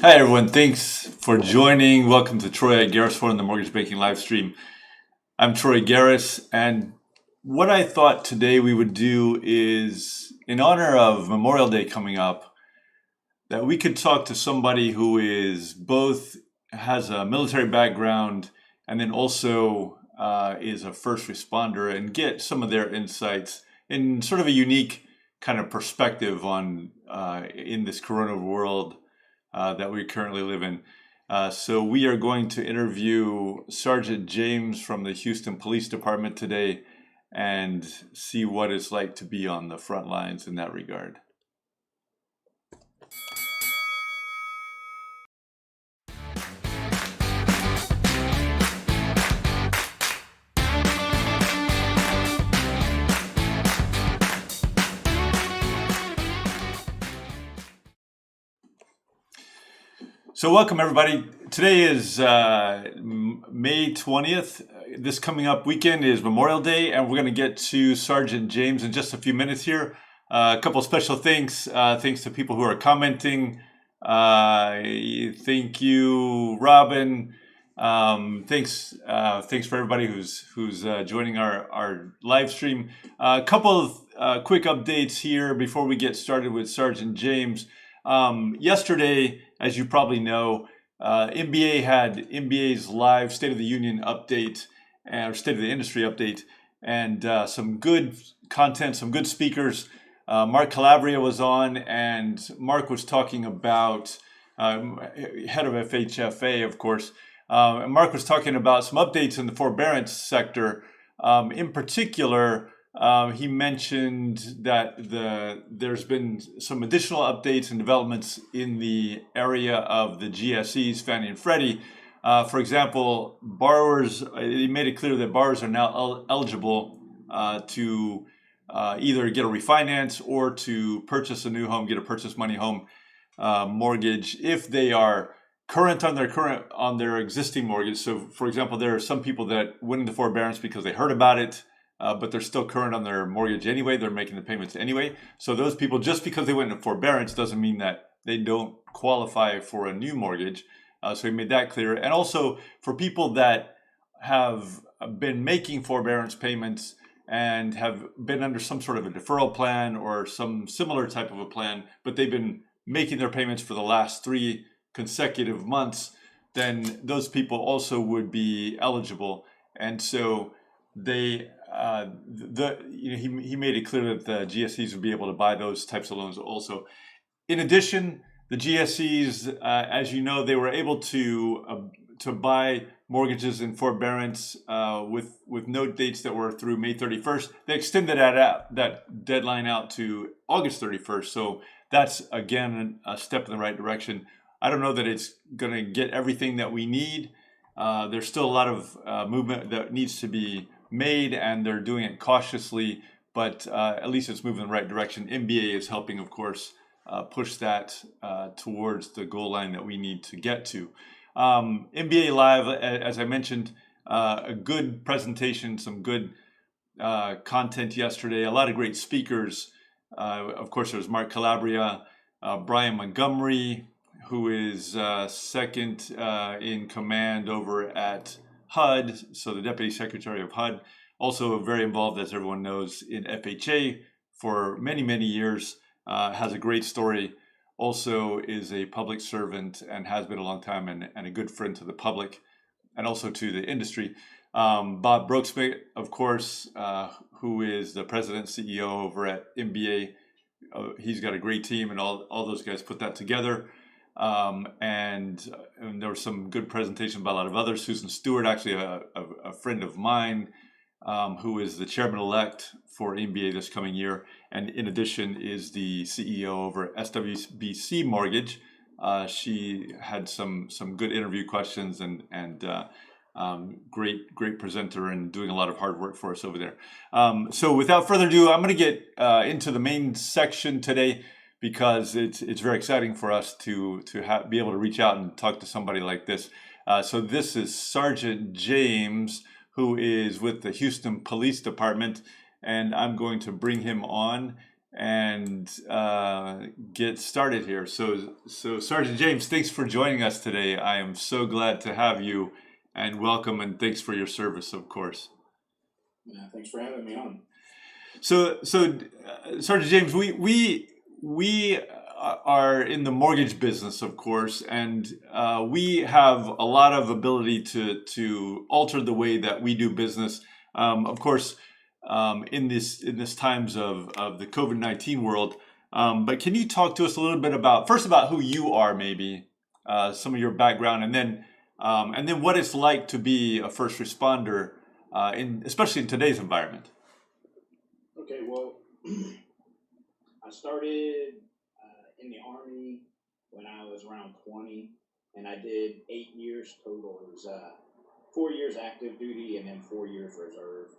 Hi everyone, thanks for joining. Welcome to Troy at Garris for the Mortgage Banking live stream. I'm Troy Garris, and what I thought today we would do is, in honor of Memorial Day coming up, that we could talk to somebody who is both has a military background and then also is a first responder and get some of their insights in sort of a unique kind of perspective on in this corona world that we currently live in. So we are going to interview Sergeant James from the Houston Police Department today and see what it's like to be on the front lines in that regard. So welcome everybody. Today is May 20th. This coming up weekend is Memorial Day, and we're going to get to Sergeant James in just a few minutes here. A couple of special thanks to people who are commenting. Thank you, Robin. Thanks for everybody who's joining our live stream. A couple of quick updates here before we get started with Sergeant James. Yesterday, as you probably know, MBA had MBA's live State of the Union update or State of the Industry update, and some good content, some good speakers. Mark Calabria was on, and Mark was talking about head of FHFA, of course. And Mark was talking about some updates in the forbearance sector. In particular, he mentioned that there's been some additional updates and developments in the area of the GSEs, Fannie and Freddie. For example, borrowers, he made it clear that borrowers are now eligible to either get a refinance or to purchase a new home, get a purchase money home mortgage if they are current on their existing mortgage. So, for example, there are some people that went into forbearance because they heard about it. But they're still current on their mortgage anyway. They're making the payments anyway. So those people, just because they went into forbearance doesn't mean that they don't qualify for a new mortgage. So he made that clear. And also for people that have been making forbearance payments and have been under some sort of a deferral plan or some similar type of a plan, but they've been making their payments for the last 3 consecutive months, then those people also would be eligible. And so they he made it clear that the GSEs would be able to buy those types of loans also. In addition, the GSEs, as you know, they were able to buy mortgages in forbearance with note dates that were through May 31st. They extended that deadline out to August 31st. So that's, again, a step in the right direction. I don't know that it's going to get everything that we need. There's still a lot of movement that needs to be made, and they're doing it cautiously, but at least it's moving in the right direction. MBA is helping, of course, push that towards the goal line that we need to get to. MBA Live, as I mentioned, a good presentation, some good content yesterday, a lot of great speakers. Of course, there's Mark Calabria, Brian Montgomery, who is second in command over at HUD, so the Deputy Secretary of HUD, also very involved, as everyone knows, in FHA for many, many years, has a great story, also is a public servant and has been a long time and a good friend to the public and also to the industry. Bob Brooksmith, of course, who is the president CEO over at MBA. He's got a great team, and all those guys put that together. And there was some good presentation by a lot of others. Susan Stewart, actually a friend of mine, who is the chairman-elect for MBA this coming year, and in addition is the CEO over at SWBC Mortgage. She had some good interview questions and great presenter and doing a lot of hard work for us over there. So without further ado, I'm going to get into the main section today, because it's very exciting for us to be able to reach out and talk to somebody like this. So this is Sergeant James, who is with the Houston Police Department, and I'm going to bring him on and get started here. So Sergeant James, thanks for joining us today. I am so glad to have you, and welcome, and thanks for your service, of course. Yeah, thanks for having me on. So Sergeant James, we are in the mortgage business, of course, and we have a lot of ability to alter the way that we do business. Of course, in this times of the COVID-19 world. But can you talk to us a little bit about who you are, maybe some of your background, and then what it's like to be a first responder, especially in today's environment. Okay, well, I started in the Army when I was around 20, and I did 8 years total. It was 4 years active duty and then 4 years reserve.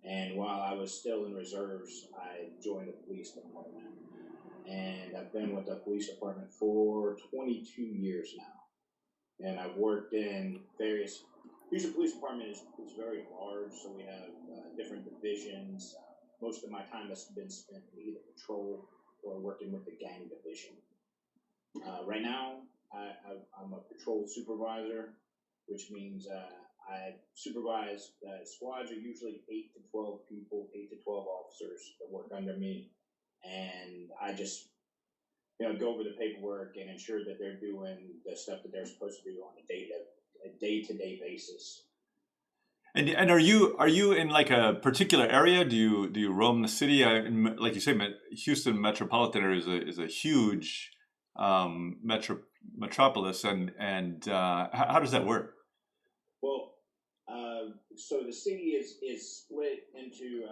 And while I was still in reserves, I joined the police department. And I've been with the police department for 22 years now. And I've worked in various. Houston Police Department is very large, so we have different divisions. Most of my time has been spent in either patrol or working with the gang division. Right now, I'm a patrol supervisor, which means I supervise squads are usually 8 to 12 people, 8 to 12 officers that work under me, and I just go over the paperwork and ensure that they're doing the stuff that they're supposed to do on a day-to-day basis. And are you in like a particular area? Do you roam the city? Like you say, Houston metropolitan area is a huge metropolis, and how does that work? Well, so the city is split into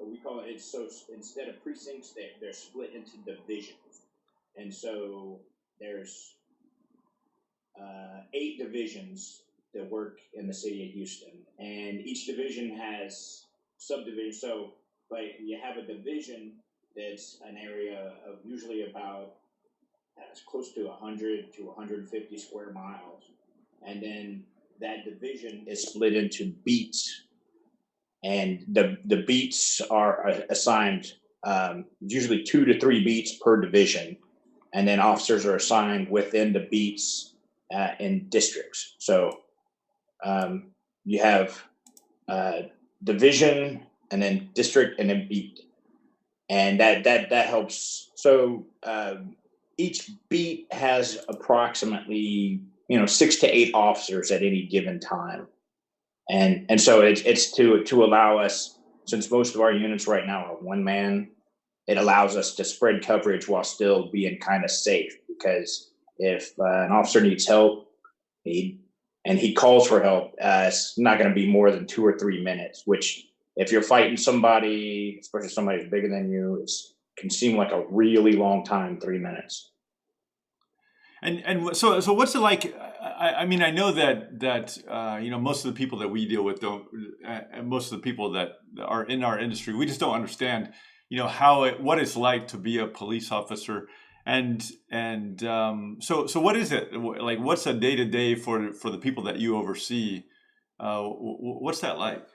we call it. So instead of precincts, they're split into divisions, and so there's 8 divisions that work in the city of Houston, and each division has subdivisions. So, like, you have a division that's an area of usually about close to 100 to 150 square miles, and then that division is split into beats, and the beats are assigned usually 2 to 3 beats per division, and then officers are assigned within the beats in districts. So you have division, and then district, and then beat, and that helps. So each beat has approximately 6 to 8 officers at any given time, and so it's to allow us, since most of our units right now are one man, it allows us to spread coverage while still being kind of safe, because if an officer needs help, and he calls for help, it's not going to be more than 2 or 3 minutes, which if you're fighting somebody, especially somebody who's bigger than you, it can seem like a really long time, 3 minutes. And so what's it like? I mean, I know that most of the people that we deal with don't, and most of the people that are in our industry, we just don't understand, what it's like to be a police officer. And so what is it like? What's a day to day for the people that you oversee? What's that like?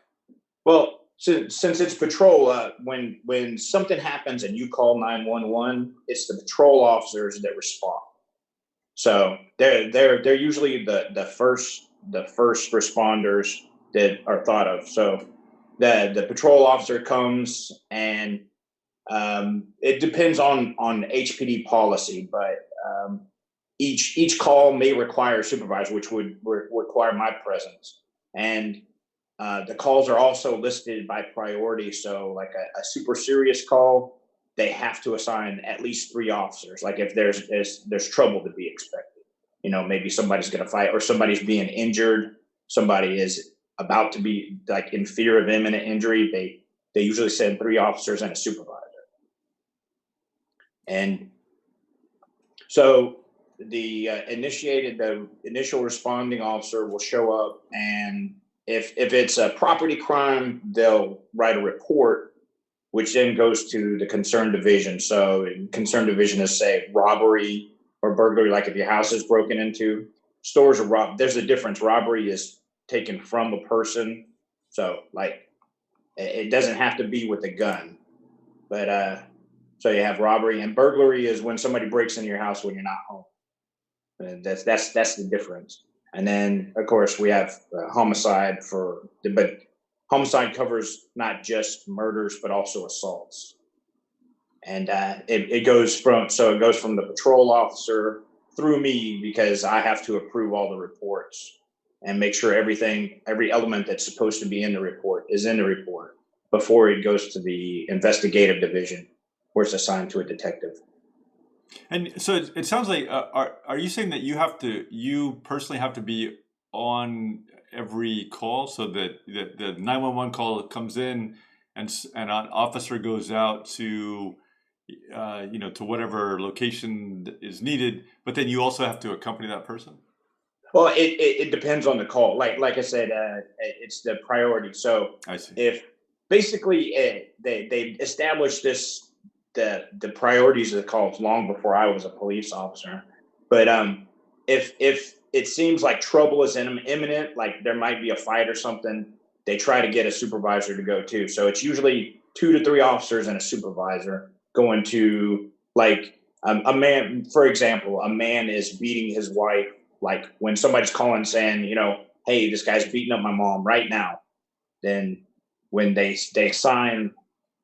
Well, since it's patrol, when something happens and you call 911, it's the patrol officers that respond. So they're usually the first responders that are thought of. So the patrol officer comes, and it depends on HPD policy, but each call may require a supervisor, which would require my presence. And the calls are also listed by priority. So like a super serious call, they have to assign at least 3 officers. Like if there's trouble to be expected, maybe somebody's going to fight, or somebody's being injured, somebody is about to be like in fear of imminent injury, they usually send 3 officers and a supervisor. And so the initial responding officer will show up, and if it's a property crime, they'll write a report, which then goes to the concerned division. So concerned division is, say, robbery or burglary, like if your house is broken into. Stores are robbed. There's a difference. Robbery is taken from a person. So like it doesn't have to be with a gun. But So you have robbery, and burglary is when somebody breaks into your house when you're not home. And that's the difference. And then of course we have homicide but homicide covers not just murders but also assaults. And it goes from the patrol officer through me, because I have to approve all the reports and make sure every element that's supposed to be in the report is in the report before it goes to the investigative division, where it's assigned to a detective. And so it sounds like, are you saying that you personally have to be on every call, so that the 911 call comes in and an officer goes out to to whatever location is needed, but then you also have to accompany that person? Well, it depends on the call. Like I said, it's the priority. So I see. if basically they established the priorities of the calls long before I was a police officer. But if it seems like trouble is imminent, like there might be a fight or something, they try to get a supervisor to go too. So it's usually 2 to 3 officers and a supervisor going to, like, a man. For example, a man is beating his wife. Like when somebody's calling saying, hey, this guy's beating up my mom right now. Then when they assign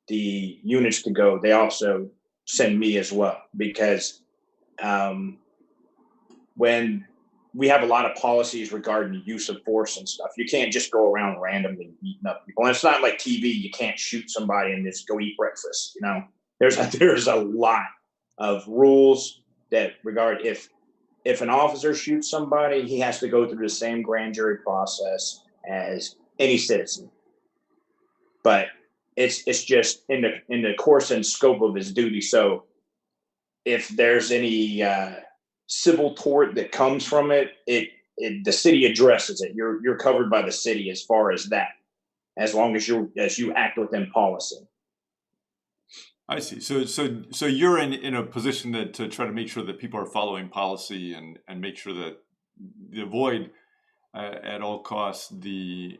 the units to go, they also send me as well, because when we have a lot of policies regarding the use of force and stuff, you can't just go around randomly beating up people. And it's not like TV; you can't shoot somebody and just go eat breakfast. There's a lot of rules that regard if an officer shoots somebody, he has to go through the same grand jury process as any citizen. But it's just in the course and scope of his duty. So if there's any civil tort that comes from it, the city addresses it. You're covered by the city as far as that, as long as you act within policy. I see. So you're in a position to try to make sure that people are following policy and make sure that they avoid at all costs the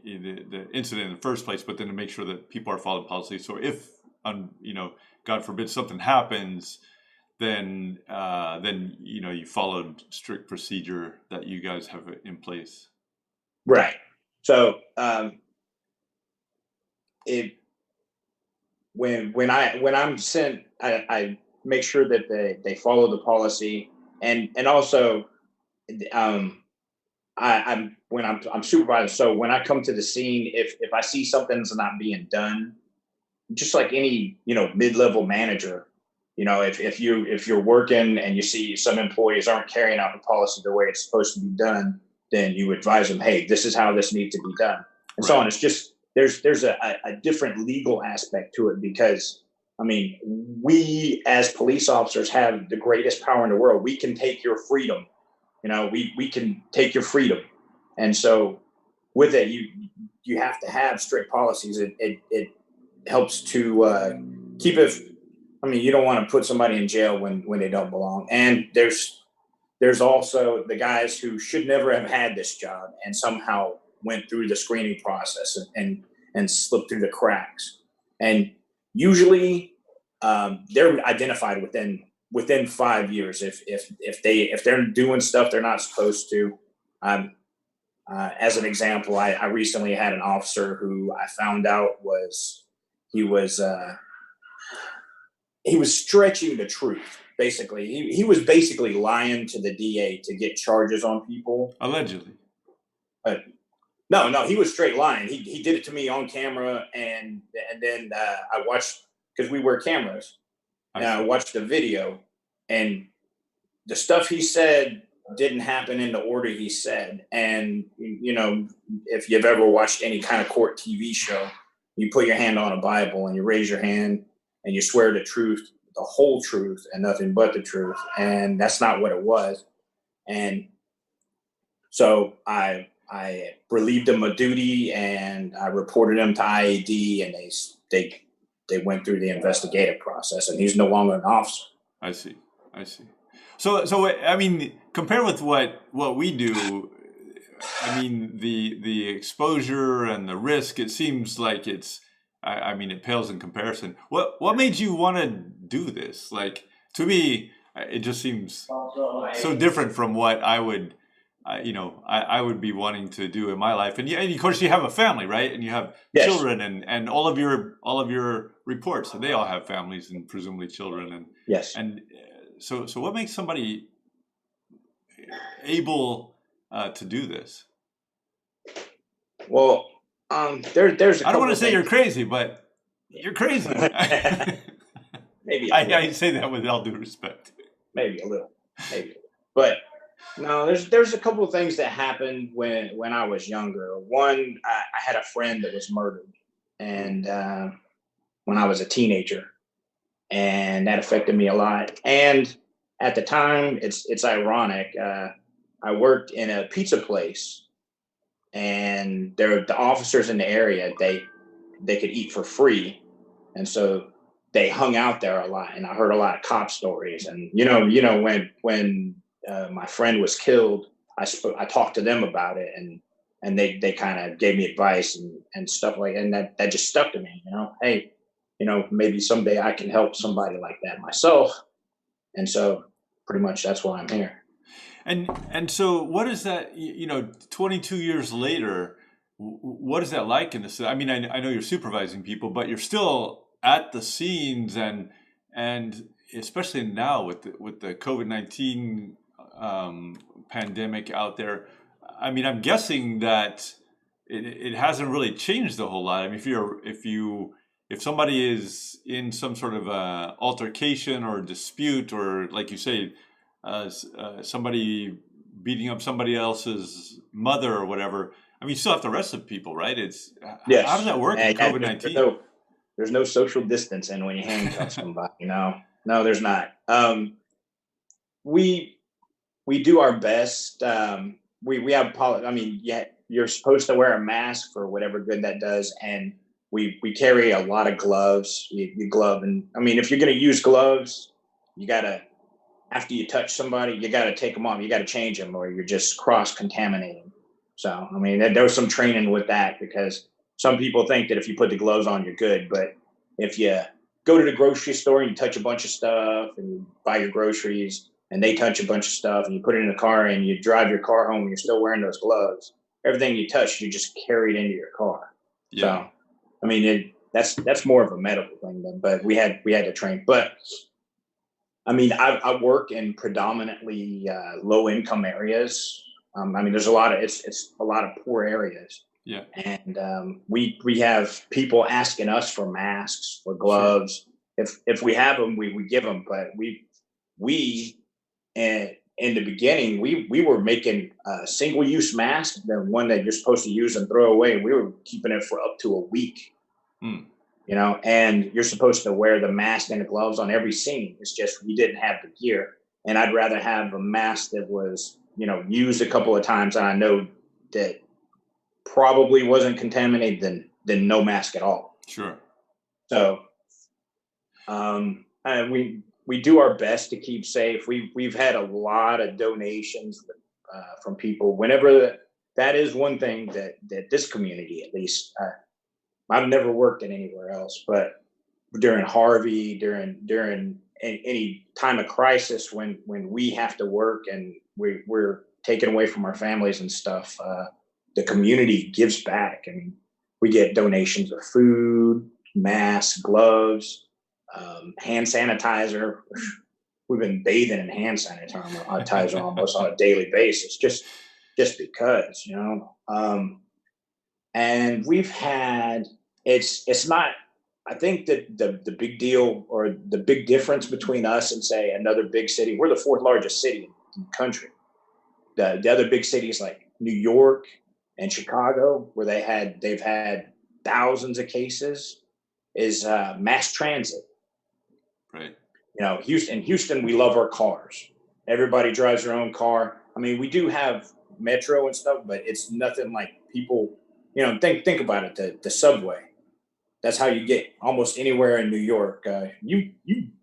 incident in the first place, but then to make sure that people are following policy. So if God forbid something happens, then you followed strict procedure that you guys have in place. Right. So when I'm sent, I make sure that they follow the policy, and also I'm supervising. So when I come to the scene, if I see something's not being done, just like any mid-level manager, if you're working and you see some employees aren't carrying out the policy the way it's supposed to be done, then you advise them, hey, this is how this needs to be done, and so on. It's just there's a different legal aspect to it, because we as police officers have the greatest power in the world. We can take your freedom. We can take your freedom. And so with it, you have to have strict policies. It helps to keep it. You don't want to put somebody in jail when they don't belong. And there's also the guys who should never have had this job and somehow went through the screening process and slipped through the cracks. And usually they're identified within 5 years if they're doing stuff they're not supposed to. As an example, I recently had an officer who I found out he was stretching the truth. Basically, he was basically lying to the DA to get charges on people. Allegedly. But no, he was straight lying. He did it to me on camera, and then I watched, because we wear cameras. And I watched the video, and the stuff he said didn't happen in the order he said. And, if you've ever watched any kind of court TV show, you put your hand on a Bible and you raise your hand and you swear the truth, the whole truth, and nothing but the truth. And that's not what it was. And so I relieved him of duty, and I reported him to IAD, and they went through the investigative process, and he's no longer an officer. I see. So compared with what we do, the exposure and the risk, it seems like it's I mean, it pales in comparison. What made you want to do this? Like, to me, it just seems so different from what I would, I would be wanting to do in my life. And yeah, and of course you have a family, right? And you have Yes, children, and all of your reports, and they all have families and presumably children, yes. and so what makes somebody able to do this? Well, there's a I don't want couple to of say you're things. crazy, but you're crazy. Maybe a I little, say that with all due respect. maybe a little, maybe. But no, there's a couple of things that happened when I was younger. One, I had a friend that was murdered, and when I was a teenager, and that affected me a lot. And at the time, it's ironic. I worked in a pizza place, and there the officers in the area they could eat for free, and so they hung out there a lot. And I heard a lot of cop stories. And when my friend was killed, I talked to them about it, and they kind of gave me advice and stuff like, and that just stuck to me. Hey, maybe someday I can help somebody like that myself. And so pretty much that's why I'm here. And so what is that, 22 years later, what is that like in this? I mean, I know you're supervising people, but you're still at the scenes, and especially now with the COVID-19 pandemic out there. I mean, I'm guessing that it hasn't really changed a whole lot. I mean, if somebody is in some sort of altercation or dispute, or like you say, somebody beating up somebody else's mother or whatever. I mean, you still have to arrest the people, right? It's how does Yes. that work in And yeah, COVID-19? there's no social distancing when you handcuff somebody. No, there's not. We we do our best. We have I mean, yeah, you're supposed to wear a mask for whatever good that does, and we carry a lot of gloves. You glove, and I mean, if you're going to use gloves, you gotta after you touch somebody, you got to take them off. You got to change them, or you're just cross contaminating. So, I mean, there was some training with that, because some people think that if you put the gloves on, you're good. But if you go to the grocery store and you touch a bunch of stuff and you buy your groceries and they touch a bunch of stuff and you put it in the car and you drive your car home and you're still wearing those gloves, everything you touch, you just carried into your car. Yeah, So, I mean, that's more of a medical thing, but we had to train. But I mean, I work in predominantly low income areas. I mean, there's a lot of it's a lot of poor areas, yeah, and we have people asking us for masks, for sure, gloves. If we have them, we give them. But we and in the beginning, we were making a single use mask, the one that you're supposed to use and throw away. We were keeping it for up to a week, mm, and you're supposed to wear the mask and the gloves on every scene. It's just we didn't have the gear. And I'd rather have a mask that was, used a couple of times and I know that probably wasn't contaminated than no mask at all. sure, So we do our best to keep safe. We've had a lot of donations from people. Whenever that is one thing that this community, at least, I've never worked in anywhere else, but during Harvey, during any time of crisis, when we have to work and we're taken away from our families and stuff, the community gives back. I mean, we get donations of food, masks, gloves, hand sanitizer. We've been bathing in hand sanitizer almost on a daily basis, just because, and we've had it's not. I think that the big deal or the big difference between us and say another big city, we're the fourth largest city in the country. The other big cities like New York and Chicago, where they've had thousands of cases, is mass transit. right, Houston, we love our cars. Everybody drives their own car. I mean, we do have metro and stuff, but it's nothing like people. Think about it. The subway. That's how you get almost anywhere in New York. You've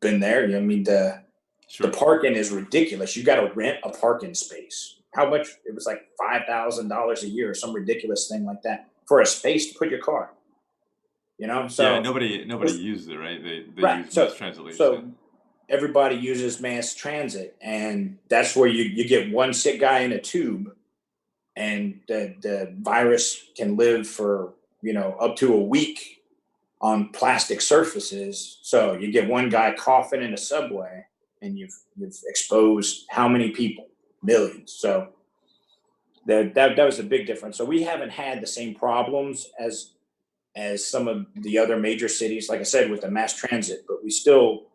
been there. I mean, the sure. parking is ridiculous. You got to rent a parking space. How much? It was like $5,000 a year, or some ridiculous thing like that, for a space to put your car. you know. Yeah, So nobody uses it, right? They right, use mass transit lanes. Yeah. so everybody uses mass transit, and that's where you get one sick guy in a tube, and the virus can live for up to a week on plastic surfaces. So you get one guy coughing in a subway, and you've exposed how many people? Millions. So that was a big difference. So we haven't had the same problems as some of the other major cities, like I said, with the mass transit, but we still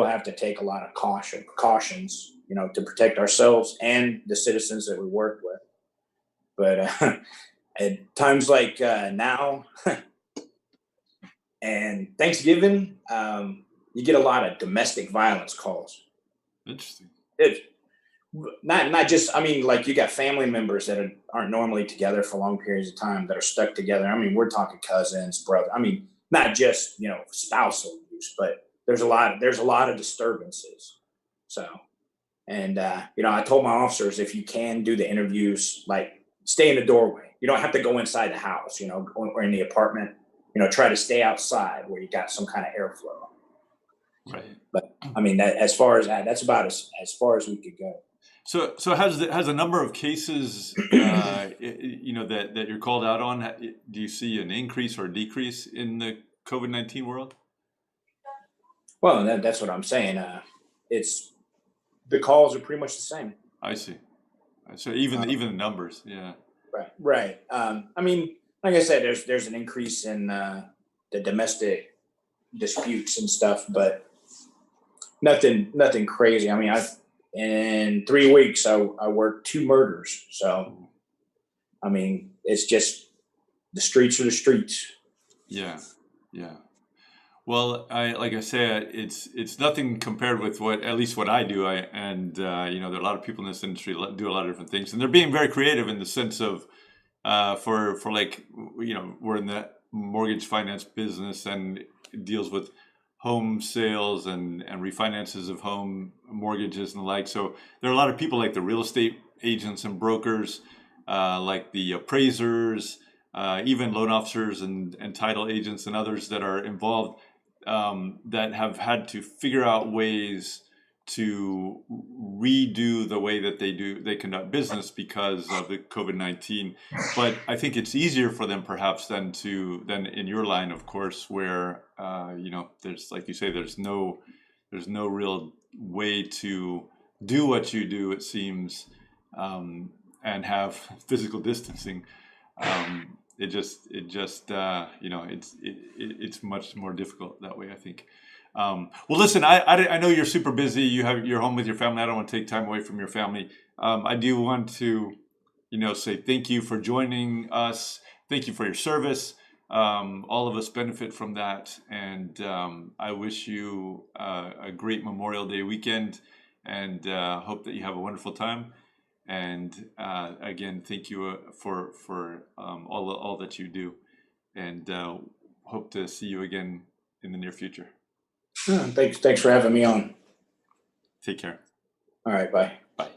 have to take a lot of precautions, to protect ourselves and the citizens that we work with. But at times like now and Thanksgiving, you get a lot of domestic violence calls. Interesting. It's not just, I mean, like, you got family members that aren't normally together for long periods of time that are stuck together. I mean, we're talking cousins, brother. I mean, not just spousal abuse, but there's a lot of disturbances. So, and I told my officers, if you can do the interviews, like, stay in the doorway. You don't have to go inside the house, or in the apartment. Try to stay outside where you got some kind of airflow. Right. But I mean, as far as that's about as far as we could go. So has the number of cases, that you're called out on, do you see an increase or decrease in the COVID-19 world? Well, that's what I'm saying. It's The calls are pretty much the same. I see. So even Uh, even the numbers, yeah. right, right. I mean, like I said, there's an increase in the domestic disputes and stuff, but nothing crazy. I mean, in 3 weeks I worked 2 murders. So I mean, it's just the streets are the streets. Yeah, yeah. Well, like I said, it's nothing compared with at least what I do. There are a lot of people in this industry do a lot of different things, and they're being very creative in the sense of, for like, we're in the mortgage finance business and it deals with home sales and refinances of home mortgages and the like. So there are a lot of people like the real estate agents and brokers, like the appraisers, even loan officers and title agents and others that are involved, that have had to figure out ways to redo the way that they conduct business because of the COVID-19. But I think it's easier for them perhaps than in your line, of course, where there's, like you say, there's no real way to do what you do, it seems, and have physical distancing. It's much more difficult that way, I think. Well, listen, I know you're super busy. You're home with your family. I don't want to take time away from your family. I do want to, say thank you for joining us. Thank you for your service. All of us benefit from that, and I wish you a great Memorial Day weekend, and hope that you have a wonderful time. And again, thank you for all that you do, and hope to see you again in the near future. Thanks for having me on. Take care. All right, bye. Bye.